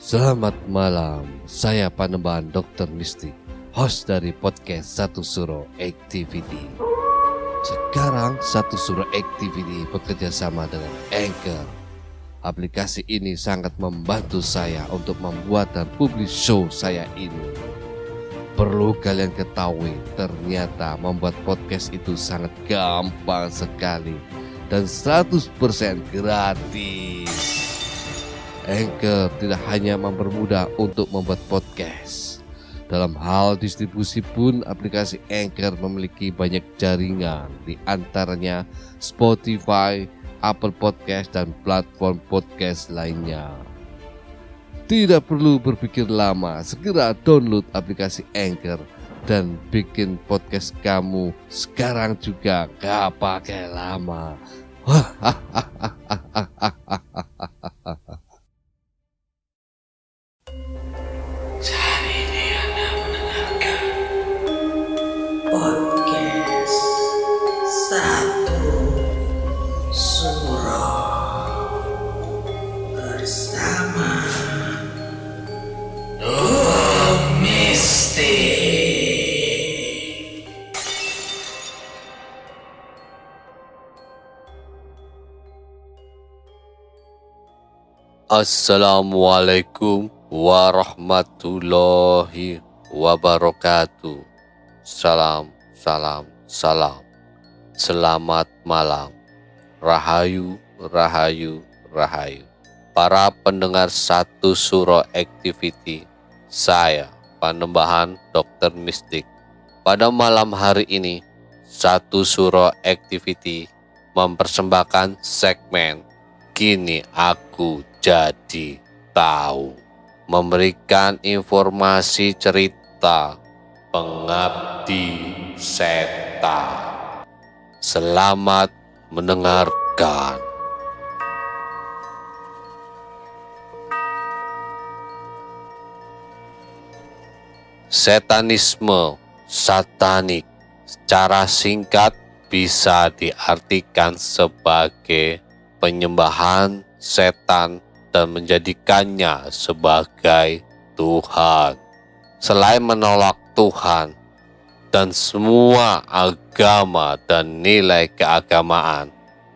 Selamat malam, saya Panembahan Dr. Mistik, host dari podcast Satu Suro Activity. Sekarang Satu Suro Activity bekerja sama dengan Anchor. Aplikasi ini sangat membantu saya untuk membuat dan publish show saya ini. Perlu kalian ketahui, ternyata membuat podcast itu sangat gampang sekali dan 100% gratis. Anchor tidak hanya mempermudah untuk membuat podcast. Dalam hal distribusi pun aplikasi Anchor memiliki banyak jaringan, di antaranya Spotify, Apple Podcast, dan platform podcast lainnya. Tidak perlu berpikir lama, segera download aplikasi Anchor dan bikin podcast kamu sekarang juga, gak pakai lama. Saat ini Anda mendengarkan podcast Satu Suro bersama Mistik. Assalamualaikum warahmatullahi wabarakatuh. Salam. Selamat malam. Rahayu. Para pendengar Satu Suro Activity, saya Panembahan Dr. Mistik. Pada malam hari ini, Satu Suro Activity mempersembahkan segmen Kini Aku Jadi Tahu, memberikan informasi cerita pengabdi setan. Selamat mendengarkan. Setanisme, satanik, secara singkat bisa diartikan sebagai penyembahan setan dan menjadikannya sebagai Tuhan. Selain menolak Tuhan dan semua agama dan nilai keagamaan,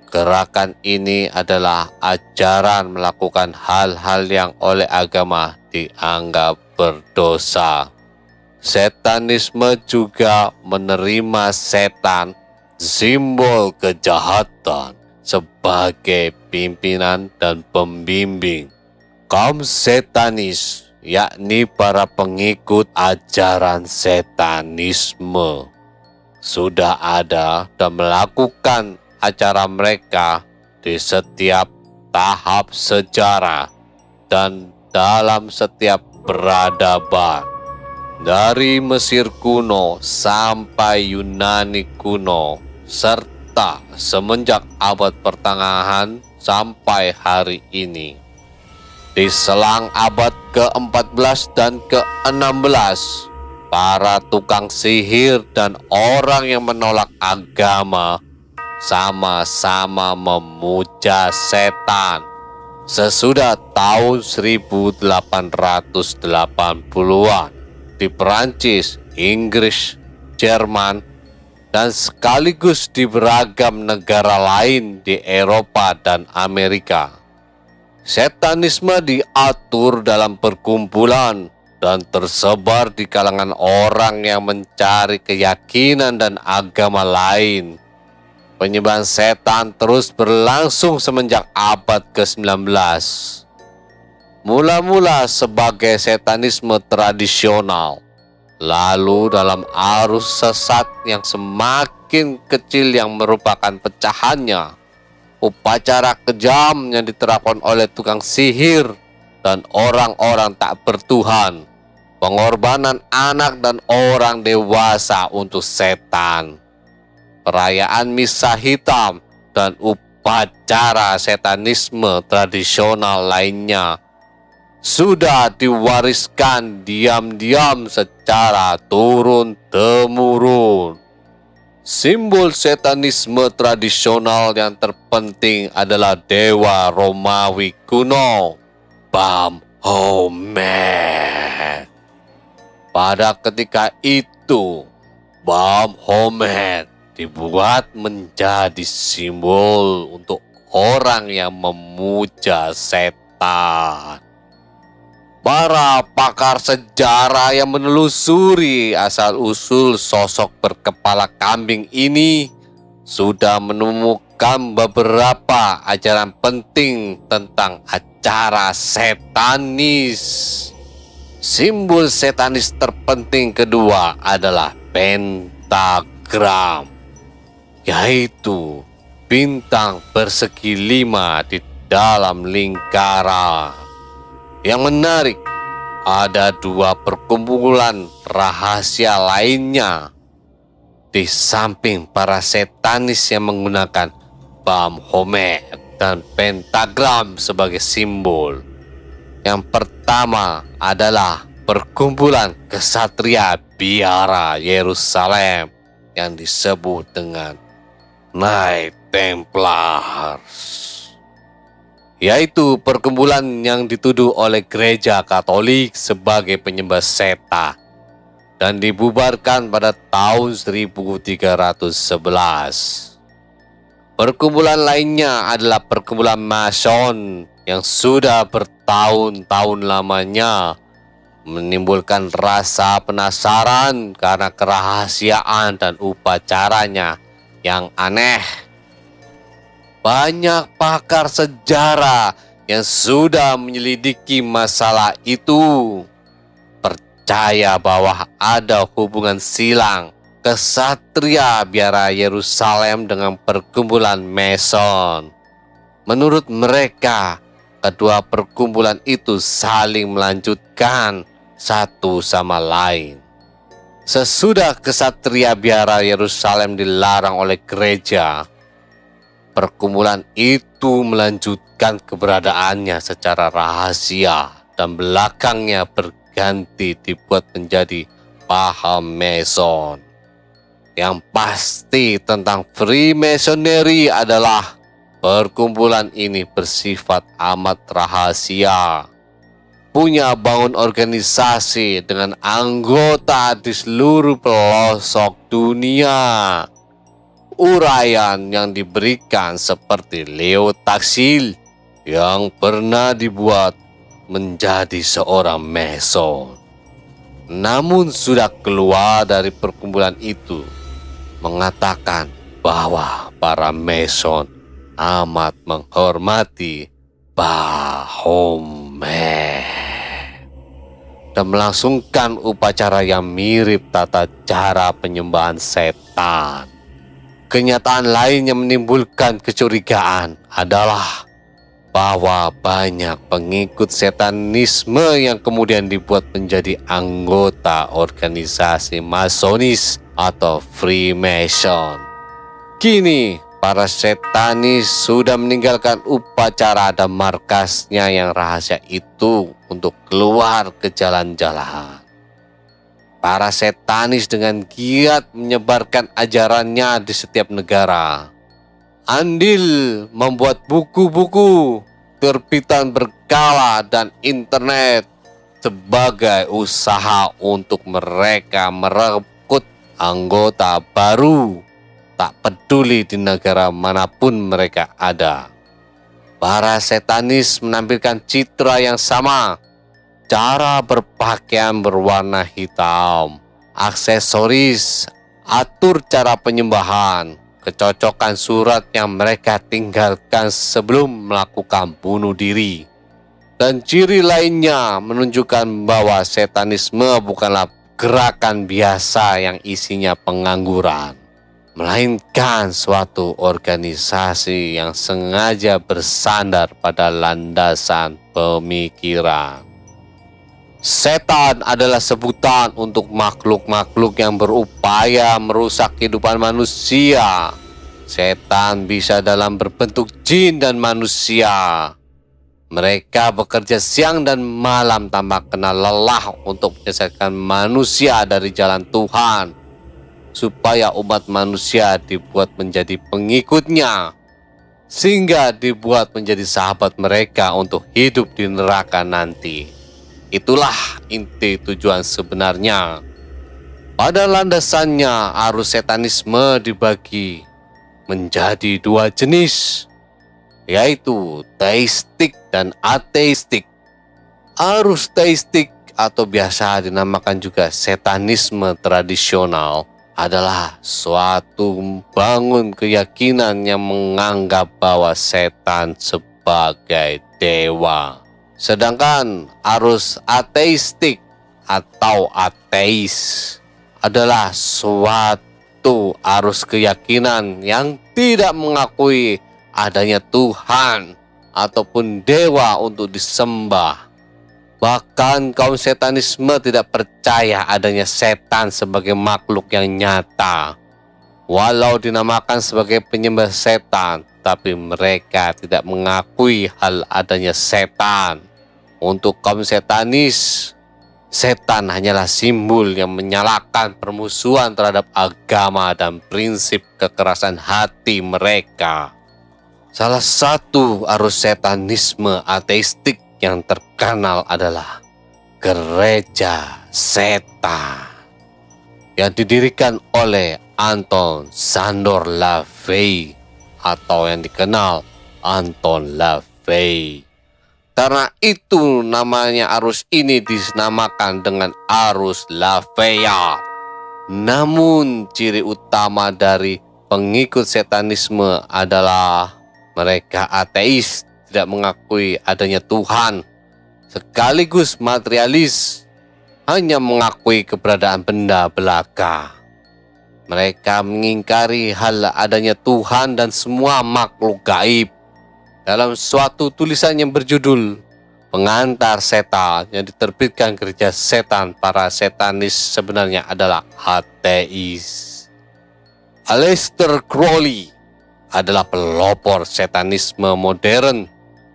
gerakan ini adalah ajaran melakukan hal-hal yang oleh agama dianggap berdosa. Setanisme juga menerima setan, simbol kejahatan, sebagai pimpinan dan pembimbing. Kaum setanis, yakni para pengikut ajaran setanisme, sudah ada dan melakukan acara mereka di setiap tahap sejarah dan dalam setiap peradaban. Dari Mesir kuno sampai Yunani kuno, serta semenjak abad pertengahan sampai hari ini. Di selang abad ke-14 dan ke-16, para tukang sihir dan orang yang menolak agama sama-sama memuja setan. Sesudah tahun 1880-an di Perancis, Inggris, Jerman, dan sekaligus di beragam negara lain di Eropa dan Amerika. Setanisme diatur dalam perkumpulan dan tersebar di kalangan orang yang mencari keyakinan dan agama lain. Penyembahan setan terus berlangsung semenjak abad ke-19. Mula-mula sebagai setanisme tradisional, lalu dalam arus sesat yang semakin kecil yang merupakan pecahannya, upacara kejam yang diterapkan oleh tukang sihir dan orang-orang tak bertuhan, pengorbanan anak dan orang dewasa untuk setan, perayaan misa hitam, dan upacara setanisme tradisional lainnya sudah diwariskan diam-diam secara turun-temurun. Simbol setanisme tradisional yang terpenting adalah dewa Romawi kuno, Bam Homet. Pada ketika itu, Baphomet dibuat menjadi simbol untuk orang yang memuja setan. Para pakar sejarah yang menelusuri asal-usul sosok berkepala kambing ini sudah menemukan beberapa ajaran penting tentang acara setanis. Simbol setanis terpenting kedua adalah pentagram, yaitu bintang persegi 5 di dalam lingkaran. Yang menarik, ada 2 perkumpulan rahasia lainnya di samping para setanis yang menggunakan Baphomet dan pentagram sebagai simbol. Yang pertama adalah perkumpulan kesatria biara Yerusalem yang disebut dengan Knights Templars, yaitu perkumpulan yang dituduh oleh gereja Katolik sebagai penyembah setan dan dibubarkan pada tahun 1311. Perkumpulan lainnya adalah perkumpulan Mason yang sudah bertahun-tahun lamanya menimbulkan rasa penasaran karena kerahasiaan dan upacaranya yang aneh. Banyak pakar sejarah yang sudah menyelidiki masalah itu percaya bahwa ada hubungan silang kesatria biara Yerusalem dengan perkumpulan Mason. Menurut mereka, kedua perkumpulan itu saling melanjutkan satu sama lain. Sesudah kesatria biara Yerusalem dilarang oleh gereja, perkumpulan itu melanjutkan keberadaannya secara rahasia dan belakangnya berganti dibuat menjadi paham Mason. Yang pasti tentang Freemasonry adalah perkumpulan ini bersifat amat rahasia, punya bangun organisasi dengan anggota di seluruh pelosok dunia. Uraian yang diberikan seperti Leo Taksil yang pernah dibuat menjadi seorang Mason, namun sudah keluar dari perkumpulan itu, mengatakan bahwa para Mason amat menghormati Baphomet dan melangsungkan upacara yang mirip tata cara penyembahan setan. Kenyataan lain yang menimbulkan kecurigaan adalah bahwa banyak pengikut setanisme yang kemudian dibuat menjadi anggota organisasi Masonis atau Freemason. Kini, para setanis sudah meninggalkan upacara dan markasnya yang rahasia itu untuk keluar ke jalan-jalan. Para setanis dengan giat menyebarkan ajarannya di setiap negara. Andil membuat buku-buku, terbitan berkala dan internet sebagai usaha untuk mereka merekrut anggota baru, tak peduli di negara manapun mereka ada. Para setanis menampilkan citra yang sama, cara berpakaian berwarna hitam, aksesoris, atur cara penyembahan, kecocokan surat yang mereka tinggalkan sebelum melakukan bunuh diri, dan ciri lainnya menunjukkan bahwa setanisme bukanlah gerakan biasa yang isinya pengangguran, melainkan suatu organisasi yang sengaja bersandar pada landasan pemikiran. Setan adalah sebutan untuk makhluk-makhluk yang berupaya merusak kehidupan manusia. Setan bisa dalam berbentuk jin dan manusia. Mereka bekerja siang dan malam tanpa kenal lelah untuk menyesatkan manusia dari jalan Tuhan, supaya umat manusia dibuat menjadi pengikutnya. sehingga dibuat menjadi sahabat mereka untuk hidup di neraka nanti. Itulah inti tujuan sebenarnya. Pada landasannya, arus setanisme dibagi menjadi dua jenis, yaitu teistik dan ateistik. Arus teistik atau biasa dinamakan juga setanisme tradisional adalah suatu bangun keyakinan yang menganggap bahwa setan sebagai dewa. Sedangkan arus ateistik atau ateis adalah suatu arus keyakinan yang tidak mengakui adanya Tuhan ataupun dewa untuk disembah. Bahkan kaum setanisme tidak percaya adanya setan sebagai makhluk yang nyata. Walau dinamakan sebagai penyembah setan, tapi mereka tidak mengakui hal adanya setan. Untuk kaum setanis, setan hanyalah simbol yang menyalakan permusuhan terhadap agama dan prinsip kekerasan hati mereka. Salah satu arus setanisme ateistik yang terkenal adalah Gereja Setan yang didirikan oleh Anton Szandor LaVey atau yang dikenal Anton LaVey. Karena itu namanya arus ini dinamakan dengan arus LaVeyan. Namun ciri utama dari pengikut setanisme adalah mereka ateis, tidak mengakui adanya Tuhan, sekaligus materialis, hanya mengakui keberadaan benda belaka. Mereka mengingkari hal adanya Tuhan dan semua makhluk gaib. Dalam suatu tulisan yang berjudul Pengantar Setan yang diterbitkan Gereja Setan, para setanis sebenarnya adalah ateis. Aleister Crowley adalah pelopor setanisme modern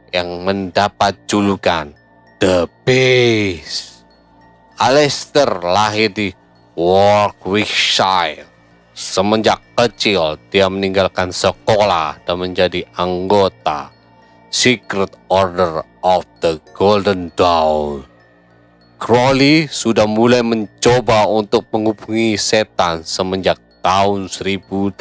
yang mendapat julukan The Beast. Aleister lahir di Warwickshire. Semenjak kecil dia meninggalkan sekolah dan menjadi anggota Secret Order of the Golden Dawn. Crowley sudah mulai mencoba untuk menghubungi setan semenjak tahun 1898.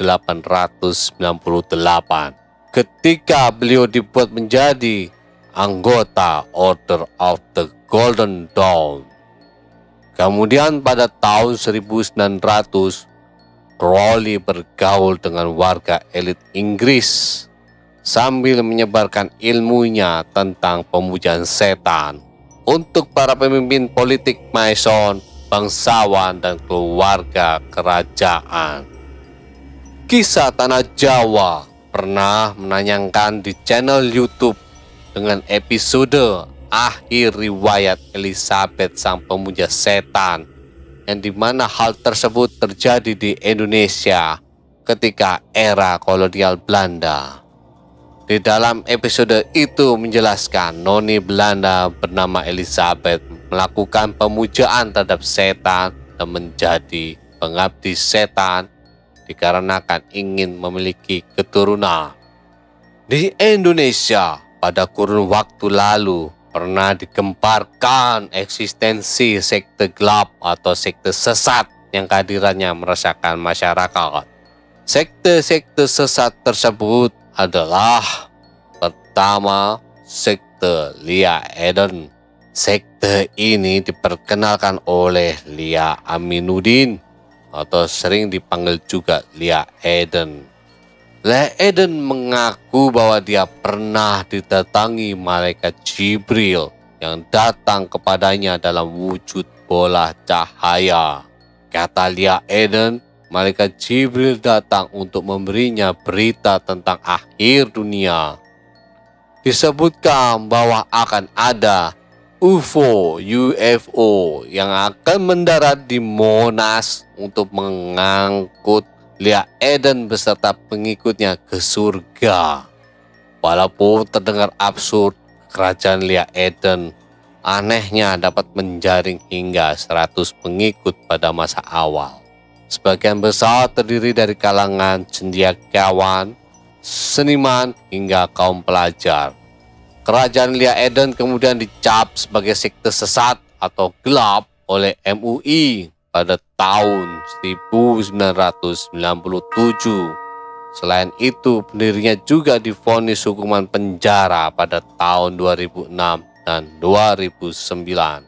Ketika beliau dibuat menjadi anggota Order of the Golden Dawn. Kemudian pada tahun 1900, Crowley bergaul dengan warga elit Inggris sambil menyebarkan ilmunya tentang pemujaan setan untuk para pemimpin politik Mason, bangsawan, dan keluarga kerajaan. Kisah Tanah Jawa pernah menayangkan di channel YouTube dengan episode akhir riwayat Elizabeth sang pemuja setan, yang dimana hal tersebut terjadi di Indonesia ketika era kolonial Belanda. Di dalam episode itu menjelaskan noni Belanda bernama Elizabeth melakukan pemujaan terhadap setan dan menjadi pengabdi setan dikarenakan ingin memiliki keturunan. Di Indonesia pada kurun waktu lalu pernah digemparkan eksistensi sekte gelap atau sekte sesat yang kehadirannya meresahkan masyarakat. Sekte-sekte sesat tersebut adalah pertama, sekte Lia Eden. Sekte ini diperkenalkan oleh Lia Aminuddin atau sering dipanggil juga Lia Eden. Lia Eden mengaku bahwa dia pernah didatangi malaikat Jibril yang datang kepadanya dalam wujud bola cahaya. Kata Lia Eden, malaikat Jibril datang untuk memberinya berita tentang akhir dunia. Disebutkan bahwa akan ada UFO yang akan mendarat di Monas untuk mengangkut Lia Eden beserta pengikutnya ke surga. Walaupun terdengar absurd, kerajaan Lia Eden anehnya dapat menjaring hingga 100 pengikut pada masa awal. Sebagian besar terdiri dari kalangan cendekiawan, seniman, hingga kaum pelajar. Kerajaan Lia Eden kemudian dicap sebagai sekte sesat atau gelap oleh MUI pada tahun 1997. Selain itu, pendirinya juga divonis hukuman penjara pada tahun 2006 dan 2009.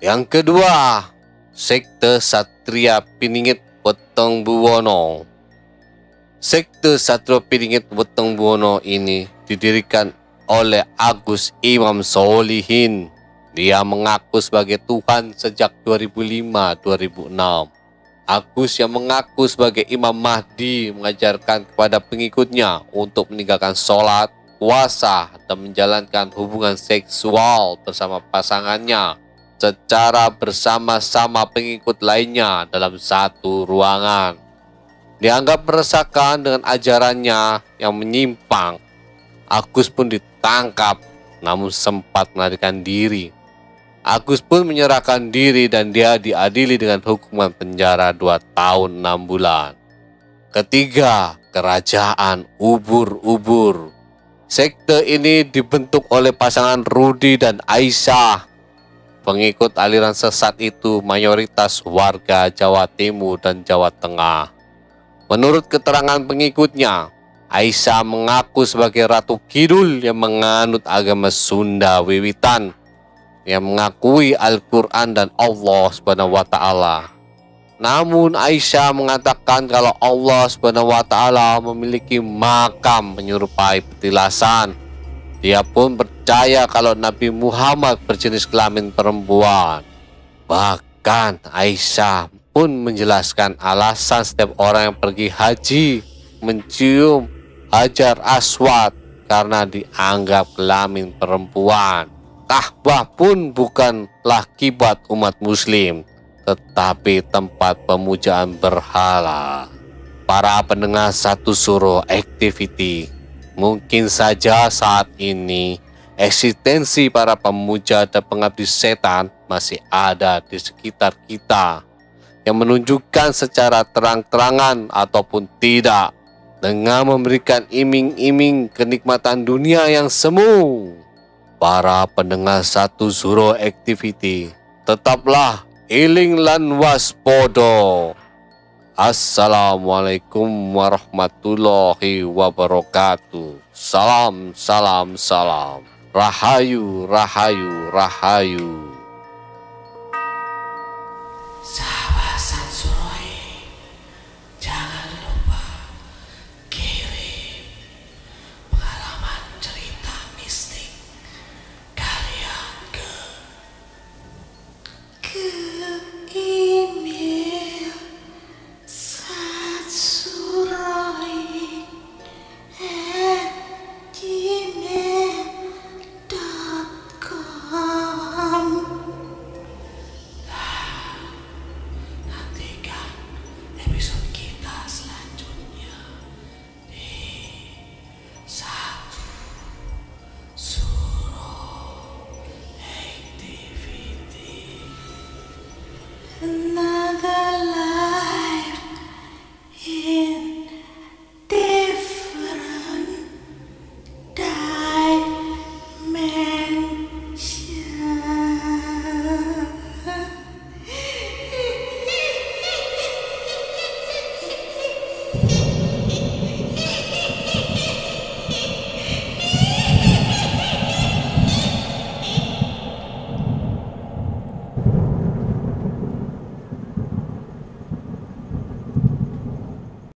Yang kedua, sekte Satria Piningit Weteng Buwono. Sekte Satria Piningit Weteng Buwono ini didirikan oleh Agus Imam Solihin. Dia mengaku sebagai Tuhan sejak 2005-2006. Agus yang mengaku sebagai Imam Mahdi mengajarkan kepada pengikutnya untuk meninggalkan sholat, puasa, dan menjalankan hubungan seksual bersama pasangannya secara bersama-sama pengikut lainnya dalam satu ruangan. Dianggap meresahkan dengan ajarannya yang menyimpang. Agus pun ditangkap, namun sempat melarikan diri. Agus pun menyerahkan diri dan dia diadili dengan hukuman penjara 2 tahun 6 bulan. Ketiga, kerajaan ubur-ubur. Sekte ini dibentuk oleh pasangan Rudi dan Aisyah. Pengikut aliran sesat itu mayoritas warga Jawa Timur dan Jawa Tengah. Menurut keterangan pengikutnya, Aisyah mengaku sebagai Ratu Kidul yang menganut agama Sunda wiwitan, yang mengakui Al-Quran dan Allah SWT. Namun Aisyah mengatakan kalau Allah SWT memiliki makam menyerupai petilasan. Dia pun percaya kalau Nabi Muhammad berjenis kelamin perempuan. Bahkan Aisyah pun menjelaskan alasan setiap orang yang pergi haji mencium Hajar Aswad karena dianggap kelamin perempuan. Ka'bah pun bukanlah kiblat umat muslim, tetapi tempat pemujaan berhala. Para pendengar Satu Suro Activity, mungkin saja saat ini eksistensi para pemuja dan pengabdi setan masih ada di sekitar kita, yang menunjukkan secara terang-terangan ataupun tidak dengan memberikan iming-iming kenikmatan dunia yang semu. Para pendengar Satu Suro Activity, tetaplah eling lan waspodo. Assalamualaikum warahmatullahi wabarakatuh. Salam, salam, salam. Rahayu, rahayu, rahayu.